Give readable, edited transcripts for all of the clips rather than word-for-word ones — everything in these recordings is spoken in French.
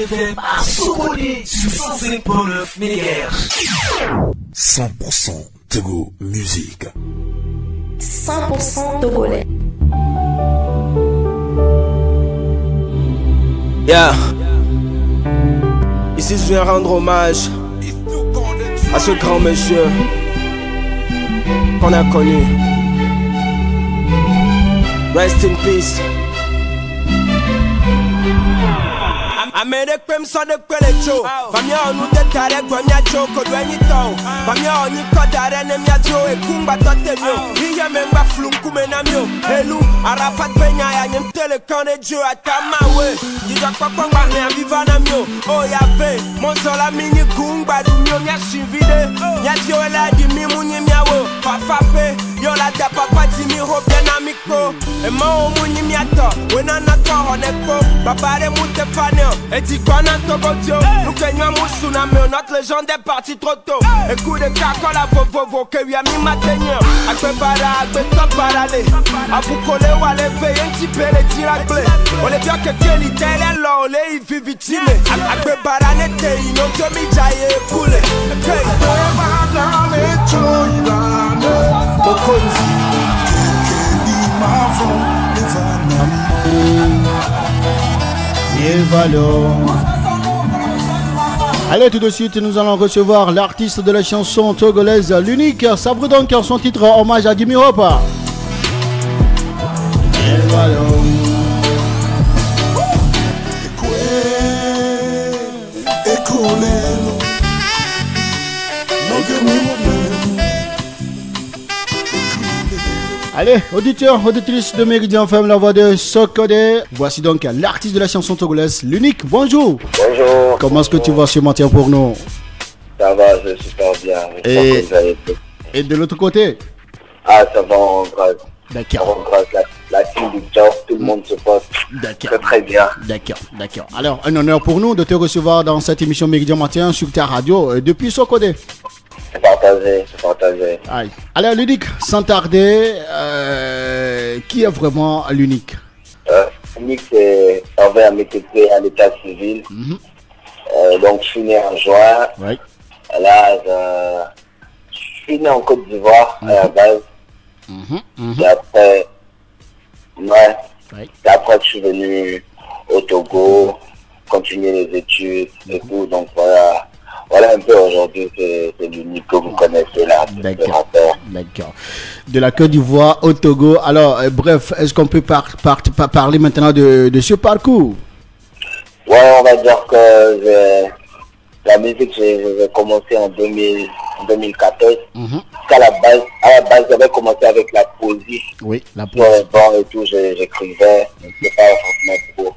FM à Sokoni sur 105.9 MHz. 100% Togo Musique. 100% togolais. Yeah. Ici je viens rendre hommage à ce grand monsieur qu'on a connu. Rest in peace. Amere kwem so de kwelecho Famia onu de tare gwanya joko dwenyi tau Famia oni kodare ne miajo ekumba tote myo Hiye memba flunkume na myo Helu arapat penya ya nyemtele kane jo atama we Jidwa kwa kwangba ne aviva na myo Oh ya ve Monsola mini kumba du myo nya shivide Nya jo ela di mimu nye miawo Fafape Yo la da papa di mi hope na mikro Ema omu nye miato Wena na kwa honeko Babare mute faneo Et dit qu'on a un togotio Nous craignons mon tsunami Notre légende est partie trop tôt Écoute de caca la vovo Que lui a mis ma teigneur Akbe bara, akbe top parale A vous coller ou à lever Un petit peu les tirs à clé On les bien que Kelly tel est là On les y vit victime Akbe bara n'était Ino que mi jaye coulé Allez, tout de suite, nous allons recevoir l'artiste de la chanson togolaise, l'unique. Sabre donc son titre hommage à Gimme Hope. Allez, auditeurs, auditrices de Méridien FM, la voix de Sokode. Voici donc l'artiste de la chanson togolaise, l'unique. Bonjour. Bonjour. Comment est-ce que tu vas ce matin pour nous? Ça va, je suis super bien. Et de l'autre côté? Ah, ça va en grâce. D'accord. En grâce, la team du job, tout le monde se passe très très bien. D'accord, d'accord. Alors, un honneur pour nous de te recevoir dans cette émission Méridien Matin sur ta radio depuis Sokode. C'est partagé, c'est partagé. Aïe. Alors, l'unique, sans tarder, qui est vraiment l'unique? L'unique, c'est Hervé Amétété à l'état civil. Donc, je suis né en juin. Oui. Là, je suis né en Côte d'Ivoire à la base. Et après, et après, je suis venu au Togo, continuer les études et tout. Donc, voilà. Voilà un peu aujourd'hui, c'est l'unique que vous connaissez là. D'accord. D'accord. De la Côte d'Ivoire au Togo. Alors, bref, est-ce qu'on peut parler maintenant de ce parcours? Ouais, on va dire que la musique, j'ai commencé en 2014. À la base, j'avais commencé avec la poésie. Oui, la poésie. Sur les bancs et tout, j'écrivais. C'était pas forcément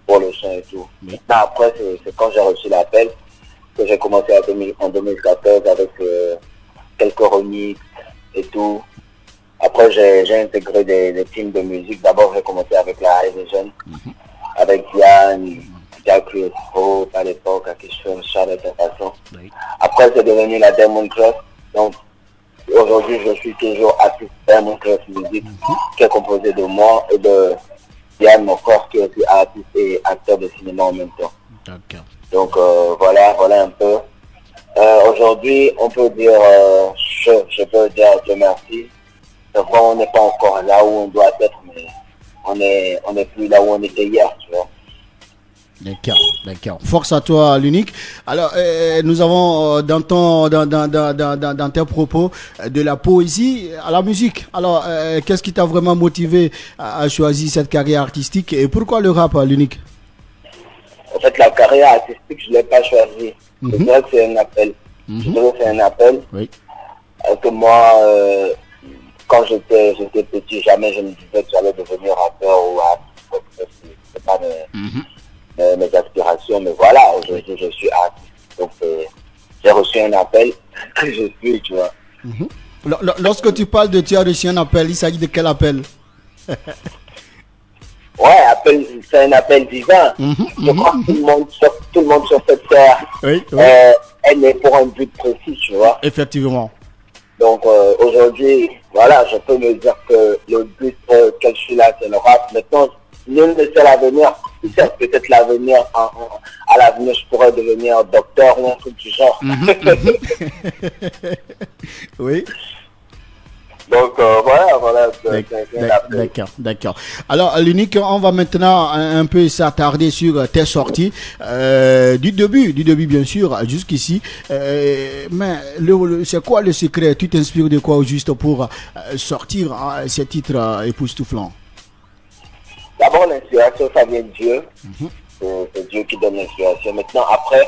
pour le son et tout. Maintenant, après, c'est quand j'ai reçu l'appel que j'ai commencé en 2014 avec quelques remixes et tout. Après, j'ai intégré des teams de musique. D'abord, j'ai commencé avec la High Vision, avec Yann, Jack Hope à l'époque, à qui je fais une Charlotte de façon. Après, c'est devenu la Diamond Cross. Donc, aujourd'hui, je suis toujours artiste Diamond Cross Music, qui est composé de moi et de Yann Mokor, qui est aussi artiste et acteur de cinéma en même temps. D'accord. Donc voilà un peu. Aujourd'hui, on peut dire, je peux dire Dieu merci. Vraiment, on n'est pas encore là où on doit être, mais on est plus là où on était hier, tu vois. D'accord, d'accord. Force à toi, l'unique. Alors, nous avons dans tes propos de la poésie à la musique. Alors, qu'est-ce qui t'a vraiment motivé à choisir cette carrière artistique et pourquoi le rap, l'unique? En fait, la carrière artistique, je ne l'ai pas choisie. C'est vrai que c'est un appel. Je dirais que c'est un appel. Oui. Que moi, quand j'étais petit, jamais je me disais que j'allais devenir rappeur ou artiste. C'est pas mes aspirations. Mais voilà, aujourd'hui, je suis artiste. Donc, j'ai reçu un appel que je suis, tu vois. Lorsque tu parles de tu as reçu un appel, il s'agit de quel appel? Ouais, c'est un appel divin. Je crois que tout le monde sur cette terre est né pour un but précis, tu vois. Effectivement. Donc aujourd'hui, voilà, je peux me dire que le but que je suis là, c'est le rap. Maintenant, nul ne sait l'avenir. C'est peut-être l'avenir à à l'avenir, je pourrais devenir docteur ou un truc du genre. Oui. Donc voilà. D'accord. Alors l'unique, on va maintenant un peu s'attarder sur tes sorties du début bien sûr jusqu'ici. Mais c'est quoi le secret? Tu t'inspires de quoi juste pour sortir ces titres époustouflants? D'abord l'inspiration, ça vient de Dieu. C'est Dieu qui donne l'inspiration. Maintenant après,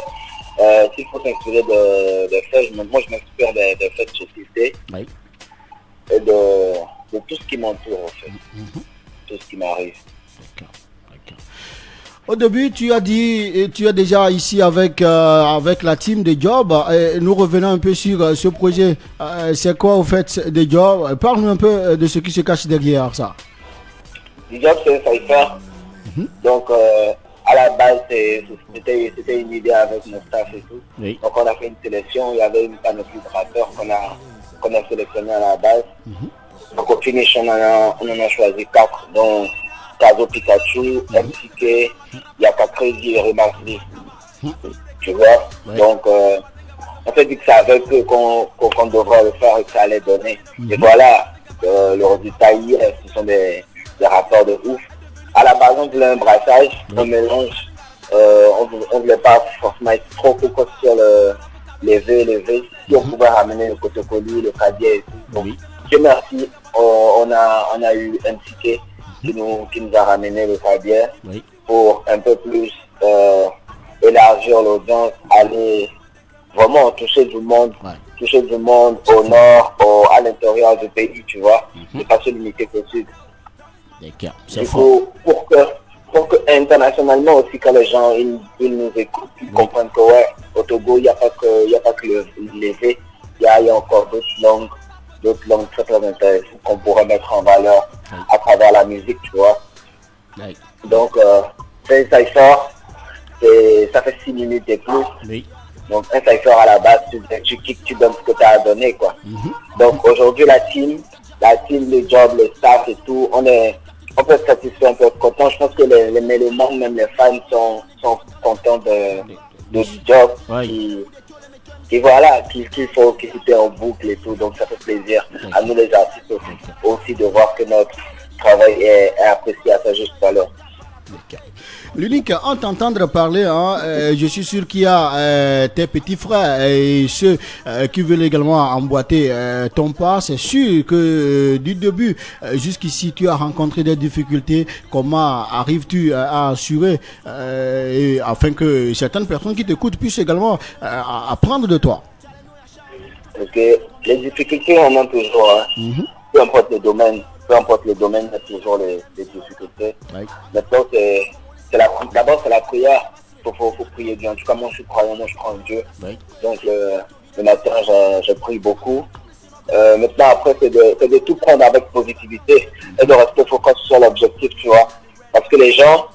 s'il faut s'inspirer de faits, moi je m'inspire des faits de société. Oui. Et de tout ce qui m'entoure en fait, tout ce qui m'arrive. D'accord. Au début, tu as dit, tu es déjà ici avec la team de Job. Et nous revenons un peu sur ce projet. C'est quoi au fait de Job? Parle-nous un peu de ce qui se cache derrière ça. Le Job, c'est un cypher. Donc à la base, c'était une idée avec mon staff et tout. Oui. Donc on a fait une sélection. Il y avait une panoplie de rappeurs qu'on a sélectionné à la base. Donc au finish, on en a choisi 4, dont Kazo Pikachu, MCK, Yaka Crazy et Remarqué. Tu vois. Donc on s'est dit que c'est avec eux qu'on devrait le faire et que ça allait donner. Et voilà, le résultat hier, ce sont des rappeurs de ouf. À la base, on voulait un brassage, un mélange. On voulait pas forcément être trop focus sur les V. Si on pouvait ramener le Kotokoli, le Kadia et tout. Donc, Dieu merci, on a eu MCK qui nous a ramené le Kadia pour un peu plus élargir l'audience, aller vraiment toucher du monde au nord, à l'intérieur du pays, tu vois. C'est pas se limiter qu'au sud. D'accord, c'est fort. Pour que internationalement aussi, quand les gens ils nous écoutent, ils comprennent que ouais, au Togo, il n'y a pas que les V, il y a encore d'autres langues très intéressantes qu'on pourrait mettre en valeur à travers la musique, tu vois. Donc, c'est un cypher, ça fait 6 minutes et plus. Donc, un cypher à la base, tu kicks, tu donnes ce que tu as à donner, quoi. Donc, aujourd'hui, la team, le job, le staff et tout, on peut être satisfait, on peut être content. Je pense que les mélomanes, même les fans sont contents du job. Et voilà, qu'il faut écouter en boucle et tout. Donc ça fait plaisir à nous les artistes aussi de voir que notre travail est apprécié à sa juste valeur. L'unique, en t'entendre parler, je suis sûr qu'il y a tes petits frères et ceux qui veulent également emboîter ton pas. C'est sûr que du début jusqu'ici, tu as rencontré des difficultés. Comment arrives-tu à assurer afin que certaines personnes qui t'écoutent puissent également apprendre de toi? Ok, les difficultés, on en a toujours. Peu importe le domaine, il y a toujours les difficultés. Maintenant, d'abord c'est la prière. Faut prier Dieu. En tout cas, moi je suis croyant, moi je crois en Dieu. Donc le matin je prie beaucoup. Maintenant après c'est de tout prendre avec positivité et de rester focus sur l'objectif, tu vois. Parce que les gens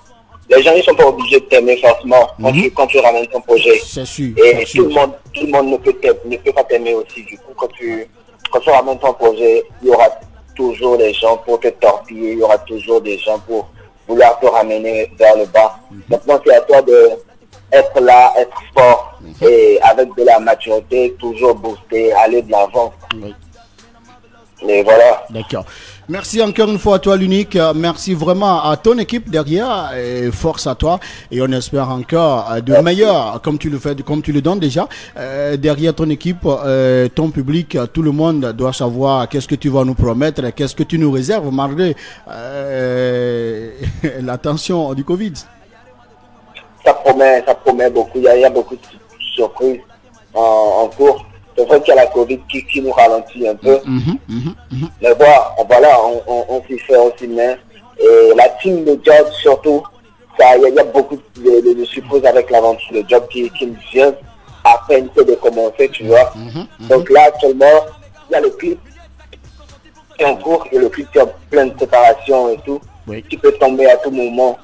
ils sont pas obligés de t'aimer forcément quand tu ramènes ton projet. C'est sûr. Et tout le monde ne peut pas t'aimer aussi. Du coup quand tu ramènes ton projet, il y aura toujours des gens pour te torpiller, il y aura toujours des gens pour vouloir te ramener vers le bas. Maintenant, c'est à toi d'être là, être fort et avec de la maturité, toujours booster, aller de l'avant. Et voilà. D'accord. Merci encore une fois à toi, l'unique. Merci vraiment à ton équipe derrière et force à toi. Et on espère encore de meilleur, comme tu le donnes déjà. Derrière ton équipe, ton public, tout le monde doit savoir qu'est-ce que tu vas nous promettre, qu'est-ce que tu nous réserves malgré la tension du Covid. Ça promet beaucoup. Il y a beaucoup de surprises en cours. C'est vrai qu'il y a la Covid qui nous ralentit un peu. Mais voilà, on s'y fait, on s'y met. Et la team de Job, surtout, il y a beaucoup de surprises avec l'aventure de Job qui vient à peine de commencer, tu vois. Donc là, actuellement, il y a le clip qui est en cours et le clip qui est en pleine préparation et tout. Qui peut tomber à tout moment.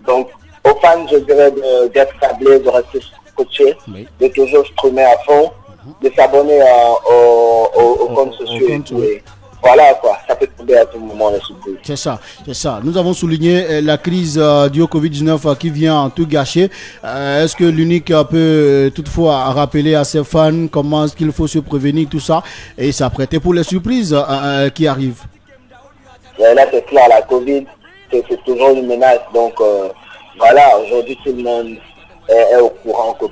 Donc, aux fans, je dirais d'être sablés, de rester coachés, de toujours streamer à fond, de s'abonner aux comptes sociaux voilà quoi, ça peut tomber à tout moment les surprises. C'est ça, c'est ça. Nous avons souligné la crise du Covid-19 qui vient tout gâcher. Est-ce que l'Unique peut toutefois rappeler à ses fans comment est-ce qu'il faut se prévenir, tout ça, et s'apprêter pour les surprises qui arrivent? Et là c'est clair, la Covid, c'est toujours une menace. Donc voilà, aujourd'hui tout le monde est au courant que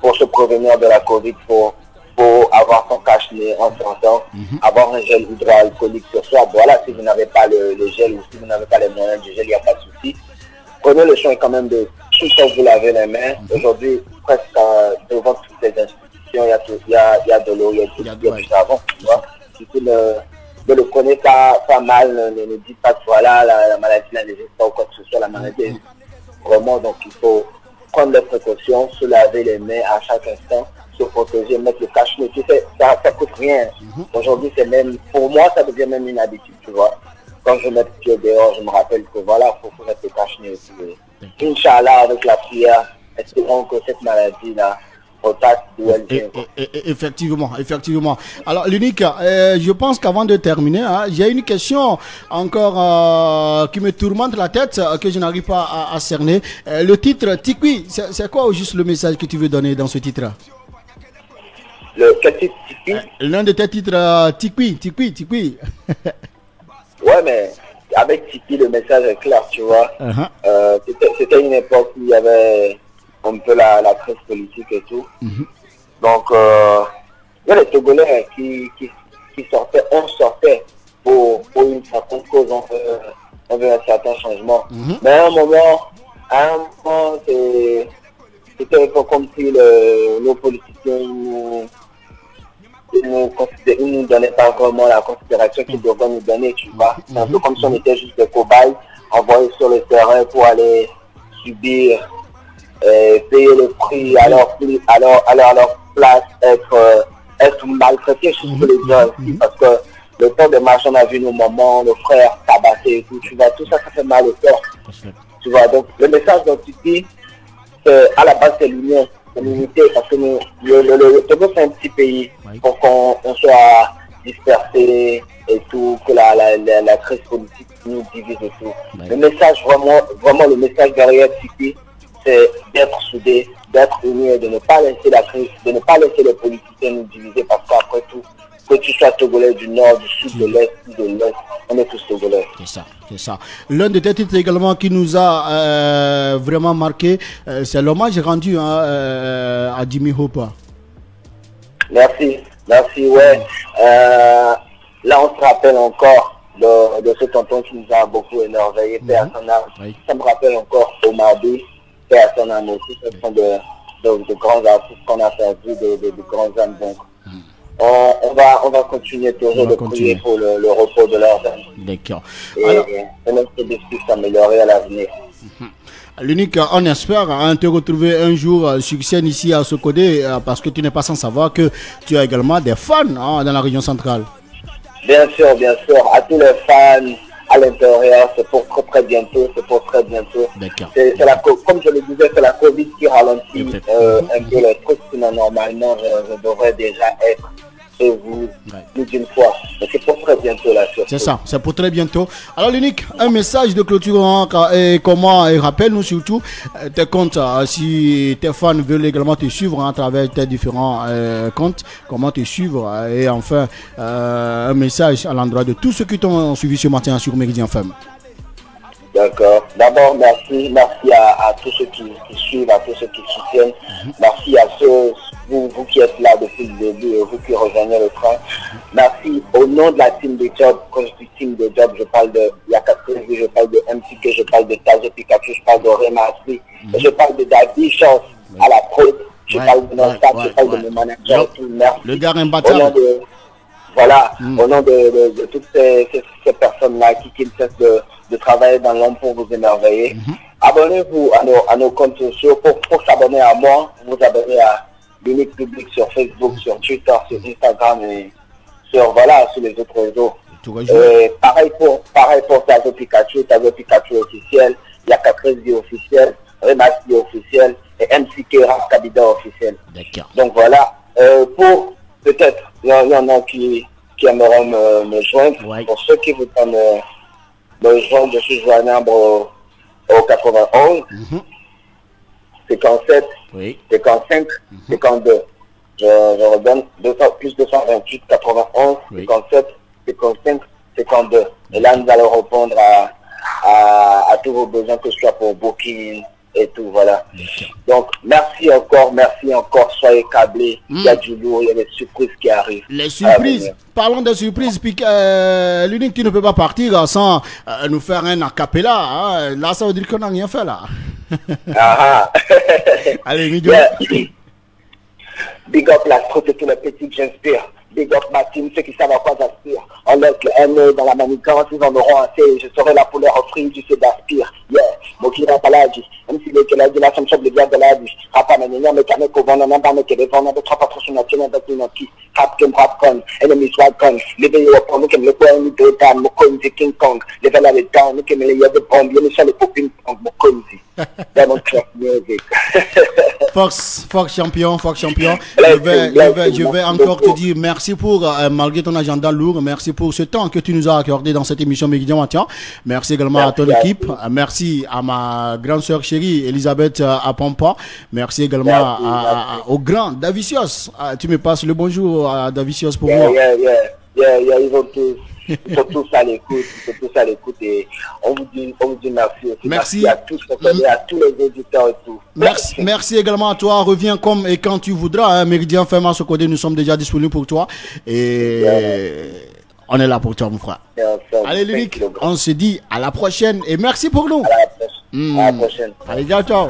pour se prévenir de la Covid, faut avoir son cache-nez en sortant, avoir un gel hydroalcoolique sur soi. Voilà, si vous n'avez pas le gel ou si vous n'avez pas les moyens du gel, il n'y a pas de souci. Prenez le soin quand même de tout le temps vous lavez les mains. Aujourd'hui, presque devant toutes les institutions, il y a de l'eau, il y a du savon. Tu vois. Si vous ne le prenez pas mal, ne dites pas que voilà, la maladie n'existe pas ou quoi que ce soit, la maladie existe vraiment. Donc il faut prendre des précautions, se laver les mains à chaque instant, se protéger, mettre le cache-nez, tu sais, ça coûte rien. Aujourd'hui, c'est même, pour moi, ça devient même une habitude, tu vois. Quand je mets le pied dehors, je me rappelle que voilà, il faut mettre le cache-nez. Inch'Allah, avec la prière, espérons que cette maladie-là repasse d'où elle vient. Effectivement. Alors, l'Unique, je pense qu'avant de terminer, j'ai une question encore qui me tourmente la tête, que je n'arrive pas à cerner. Le titre Tikwi, c'est quoi juste le message que tu veux donner dans ce titre? Quel titre, Tikwi? L'un de tes titres, Tikwi. Ouais, mais avec Tikwi, le message est clair, tu vois. C'était une époque où il y avait un peu la crise politique et tout. Donc, il y a les Togolais qui sortaient, on sortait pour une certaine cause, on veut un certain changement. Mais à un moment, c'était un peu comme si nos politiciens ils nous donnaient pas vraiment la considération qu'ils devraient nous donner, tu vois. C'est un peu comme si on était juste des cobayes envoyés sur le terrain pour aller subir, payer le prix, à leur place, être maltraités, je peux le dire aussi, parce que le temps de marche, on a vu nos mamans, nos frères tabassés et tout, tu vois, tout ça, ça fait mal au cœur. Tu vois, donc le message d'Antiquité, à la base, c'est l'union. L'unité, parce que le Togo c'est un petit pays, pour qu'on soit dispersé et tout, que la crise politique nous divise et tout. Le message, vraiment le message derrière Tiki, c'est d'être soudés, d'être unis et de ne pas laisser la crise, de ne pas laisser les politiciens nous diviser, parce qu'après tout, que tu sois Togolais du nord, du sud, de l'est, de l'ouest, on est tous Togolais. C'est ça. L'un de tes titres également qui nous a vraiment marqué, c'est l'hommage rendu à Jimmy Hopper. Merci, ouais. Là, on se rappelle encore de ce tonton qui nous a beaucoup émerveillé, père son âme. Ça me rappelle encore Omadi, père son âme aussi. Ce sont de grands artistes qu'on a perdu, de grands âmes. Donc, on va continuer toujours de prier pour le repos de leurs âmes. D'accord. Et notre discussion s'améliorer à l'avenir. L'Unique, on espère te retrouver un jour sur scène ici à Sokodé, parce que tu n'es pas sans savoir que tu as également des fans dans la région centrale. Bien sûr. À tous les fans à l'intérieur, c'est pour très bientôt. D'accord. Comme je le disais, c'est la Covid qui ralentit un peu les trucs. Sinon, normalement, je devrais déjà être chez vous plus d'une fois. Mais c'est pour très bientôt là. C'est ça, c'est pour très bientôt. Alors l'Unique, un message de clôture et rappelle-nous surtout tes comptes, si tes fans veulent également te suivre à travers tes différents comptes, comment te suivre, et enfin un message à l'endroit de tous ceux qui t'ont suivi ce matin sur Méridien FM. D'accord. D'abord, merci à tous ceux qui suivent, à tous ceux qui soutiennent. Merci à vous qui êtes là depuis le début et vous qui rejoignez le train. Merci au nom de la team de job. Quand je dis team de job, je parle de Yakatrezi, je parle de MTK, je parle de Tazo Pikachu, je parle de Remassi, je parle de David Chance à la prod, je parle de Nostal, je parle de mon manager. Merci. Le gars imbattable. Au nom de toutes ces personnes-là qui ne cessent de travailler dans l'ombre pour vous émerveiller. Abonnez-vous à nos comptes sociaux. Pour s'abonner à moi, vous abonnez à l'Unique Public sur Facebook, sur Twitter, sur Instagram et sur les autres réseaux. Pareil pour Tazo Pikachu officiel, Yakatrezi officiel, Remassi officiel et MCK Rap Kabida officiel. D'accord. Donc voilà, pour peut-être, il y en a qui qui aimeront me joindre. Ouais. Pour ceux qui voudraient me joindre, je suis joignable au 91, 57, Oui. 55, 52. Je redonne plus 228, 91, Oui. 57, 55, 52. Et là, nous allons répondre à tous vos besoins, que ce soit pour booking et tout, voilà. Donc, merci encore, soyez câblés. Il y a du lourd, il y a des surprises qui arrivent. Les surprises, parlons des surprises, puis l'unique tu ne peux pas partir sans nous faire un acapella. Hein. Là, ça veut dire qu'on n'a rien fait là. Allez, Midio. Yeah. Big up la trotte et tous les petits que j'inspire. Big up ma team, ceux qui savent à quoi j'aspire. On laisse le haine dans la manigance, ils en auront assez. Je serai là pour leur offrir du C d'aspire. Yeah, Mokira Paladi. Même si les Keladi, la femme chope de bière de la vie. Rapa Manignan, mécanique au vent, non, pas mais que des vents, de trois patrons nationaux, qui Captain Rapcon, Enemy Swagcon, les veilleux au pont, nous qui me le poing, nous deux dames, Mokonzi King Kong, les veilleux à l'état, nous qui me les yeux de bombe, nous sommes les popines Kong, Mokonzi. Diamond Club Music. Fox champion. Je vais encore te dire merci pour, malgré ton agenda lourd, merci pour ce temps que tu nous as accordé dans cette émission Méridien Matin. Merci également à ton équipe. Merci à ma grande sœur chérie Elisabeth Apampa. Merci également au grand Davicios. Tu me passes le bonjour à Davicios pour moi. Ils sont tous à l'écoute, et on vous dit merci aussi. Merci à tous, à tous les éditeurs et tout. Merci également à toi. Reviens comme et quand tu voudras. Hein. Méridien Ferma Sokode, nous sommes déjà disponibles pour toi. Et on est là pour toi, mon frère. Allez, Ludic, on se dit à la prochaine et merci pour nous. À la prochaine. Allez, ciao.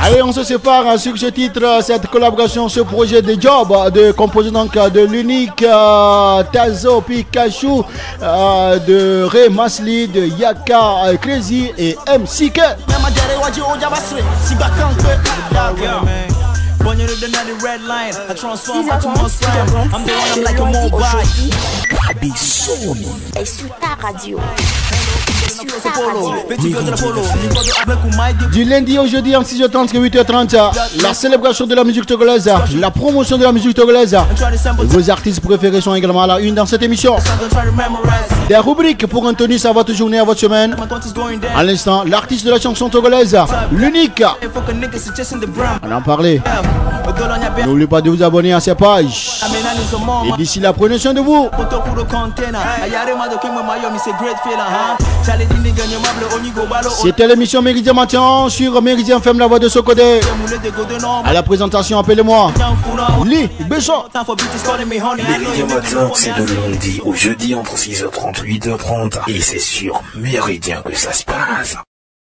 Allez, on se sépare sur ce titre, cette collaboration, ce projet de job de composé donc de l'unique Tazo Pikachu, de Ray Masli, de Yaka Crazy et MCK. Et sur ta radio. Du lundi au jeudi en 6h30 8h30, la célébration de la musique togolaise, la promotion de la musique togolaise. Vos artistes préférés sont également à la une dans cette émission. Des rubriques pour un tenus à votre journée, à votre semaine. À l'instant, l'artiste de la chanson togolaise, l'unique. On en parlait. N'oubliez pas de vous abonner à ces pages. Et d'ici là, prenez soin de vous. C'était l'émission Méridien Matin sur Méridien FM, la voix de Sokode. À la présentation, appelez-moi Lee Béchon. Méridien Matin, c'est de lundi au jeudi entre 6h30 et 8h30. Et c'est sur Méridien que ça se passe.